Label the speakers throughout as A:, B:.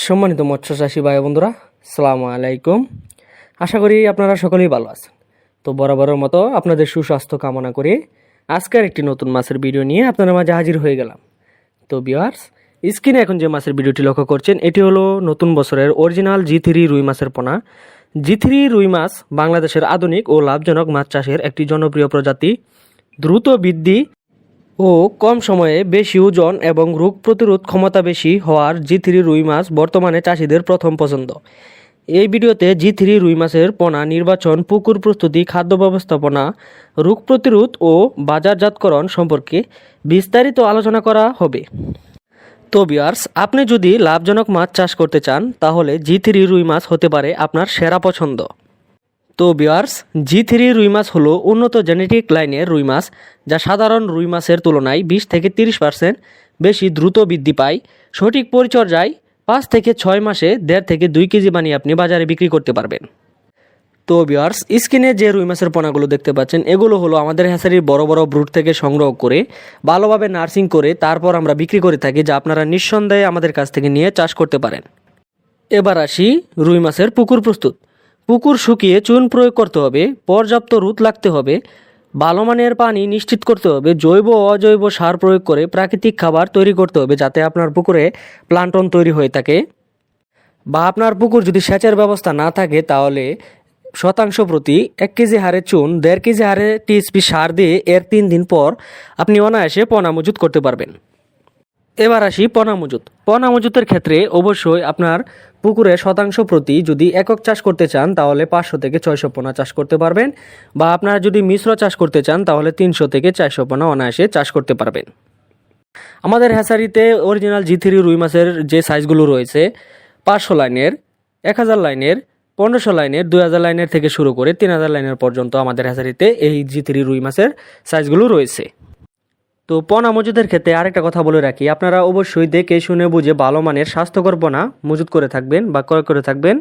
A: সম্মানিত মৎস্য চাষী ভাই বন্ধুরা, আসসালামু আলাইকুম। আশা করি আপনারা সকলেই ভালো আছেন। তো বরাবরের মতো আপনাদের সুস্বাস্থ্য কামনা করে আজকের একটি নতুন মাছের ভিডিও নিয়ে আপনাদের মাঝে হাজির হয়ে গেলাম। তো ভিউয়ার্স, স্ক্রিনে এখন যে মাছের ভিডিওটি লক্ষ্য করছেন, এটি হলো নতুন বছরের অরিজিনাল G3 রুই মাছের পোনা। G3 রুই মাছ বাংলাদেশের আধুনিক ও লাভজনক মাছ চাষের একটি জনপ্রিয় প্রজাতি। দ্রুত বৃদ্ধি ও কম সময়ে বেশি ওজন এবং রোগ প্রতিরোধ ক্ষমতা বেশি হওয়ার G3 রুই মাছ বর্তমানে চাষিদের প্রথম পছন্দ। এই ভিডিওতে G3 রুই মাছের পোনা নির্বাচন, পুকুর প্রস্তুতি, খাদ্য ব্যবস্থাপনা, রোগ প্রতিরোধ ও বাজারজাতকরণ সম্পর্কে বিস্তারিত আলোচনা করা হবে। তো ভিউয়ার্স, আপনি যদি লাভজনক মাছ চাষ করতে চান তাহলে G3 রুই মাছ হতে পারে আপনার সেরা পছন্দ। তো ভিউয়ার্স, G3 রুই মাছ হলো উন্নত জেনেটিক লাইনের রুই মাছ, যা সাধারণ রুই মাছের তুলনায় 20 থেকে 30% বেশি দ্রুত বৃদ্ধি পায়। সঠিক পরিচর্যায় 5 থেকে 6 মাসে 1.5 থেকে 2 কেজি বানিয়ে আপনি বাজারে বিক্রি করতে পারবেন। তো ভিউয়ার্স, স্ক্রিনে যে রুই মাছের পোনাগুলো দেখতে পাচ্ছেন, এগুলো হলো আমাদের হ্যাচারির বড় বড় ব্রুড থেকে সংগ্রহ করে ভালোভাবে নার্সিং করে তারপর আমরা বিক্রি করে থাকি, যা আপনারা নিঃসন্দেহে আমাদের কাছ থেকে নিয়ে চাষ করতে পারেন। এবার আসি রুই মাছের পুকুর প্রস্তুত। পুকুর শুকিয়ে চুন প্রয়োগ করতে হবে, পর্যাপ্ত রোদ লাগতে হবে, ভালো মানের পানি নিশ্চিত করতে হবে, জৈব ও অজৈব সার প্রয়োগ করে প্রাকৃতিক খাবার তৈরি করতে হবে, যাতে আপনার পুকুরে প্লান্টন তৈরি হয়ে থাকে। বা আপনার পুকুর যদি সেচের ব্যবস্থা না থাকে তাহলে শতাংশ প্রতি 1 কেজি হারে চুন, 1.5 কেজি হারে টিএসপি সার দিয়ে এর 3 দিন পর আপনি অনায়াসে পোনা মজুত করতে পারবেন। এবার আসি পোনা মজুত। পোনা মজুতের ক্ষেত্রে অবশ্যই আপনার পুকুরে শতাংশ প্রতি যদি একক চাষ করতে চান তাহলে 500 থেকে 600 পোনা চাষ করতে পারবেন, বা আপনারা যদি মিশ্র চাষ করতে চান তাহলে 300 থেকে 400 পোনা অনায়াসে চাষ করতে পারবেন। আমাদের হ্যাচারিতে অরিজিনাল G3 রুই মাছের যে সাইজগুলো রয়েছে, 500 লাইনের, 1000 লাইনের, 1500 লাইনের, 2000 লাইনের থেকে শুরু করে 3000 লাইনের পর্যন্ত আমাদের হ্যাচারিতে এই G3 রুই মাছের সাইজগুলো রয়েছে। তো পোনা মজুদের ক্ষেত্রে আরেকটা কথা বলে রাখি, আপনারা অবশ্যই দেখে শুনে বুঝে ভালো মানের স্বাস্থ্যকর পোনা মজুত করে থাকবেন বা ক্রয় করে থাকবেন।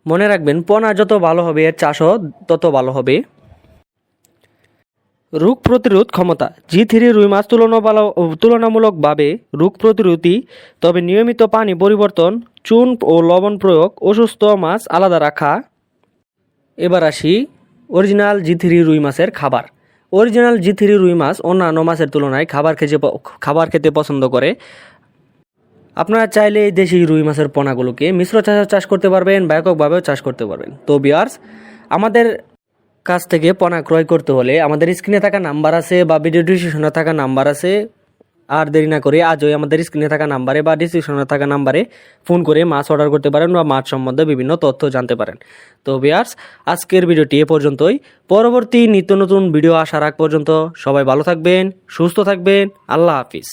A: মনে রাখবেন, পোনা যত ভালো হবে এর চাষও তত ভালো হবে। রোগ প্রতিরোধ ক্ষমতা। G3 রুই মাছ তুলনামূলকভাবে রোগ প্রতিরোধী, তবে নিয়মিত পানি পরিবর্তন, চুন ও লবণ প্রয়োগ, অসুস্থ মাছ আলাদা রাখা। এবার আসি অরিজিনাল G3 রুই মাছের খাবার। অরিজিনাল G3 রুই মাছ অন্যান্য মাছের তুলনায় খাবার খেতে পছন্দ করে। আপনারা চাইলে এই দেশি রুই মাছের পোনাগুলোকে মিশ্র চাষ করতে পারবেন বা এককভাবেও চাষ করতে পারবেন। তো ভিউয়ার্স, আমাদের কাছ থেকে পোনা ক্রয় করতে হলে আমাদের স্ক্রিনে থাকা নাম্বার আছে বা ভিডিও ডিসক্রিপশনে থাকা নাম্বার আছে, আর দেরি না করে আজই আমাদের স্ক্রিনে থাকা নাম্বারে বা ডিসক্রিপশনে থাকা নাম্বারে ফোন করে মাছ অর্ডার করতে পারেন বা মাছ সম্বন্ধে বিভিন্ন তথ্য জানতে পারেন। তো ভিউয়ার্স, আজকের ভিডিওটি এ পর্যন্তই। পরবর্তী নিত্য নতুন ভিডিও আসার আগ পর্যন্ত সবাই ভালো থাকবেন, সুস্থ থাকবেন। আল্লাহ হাফিজ।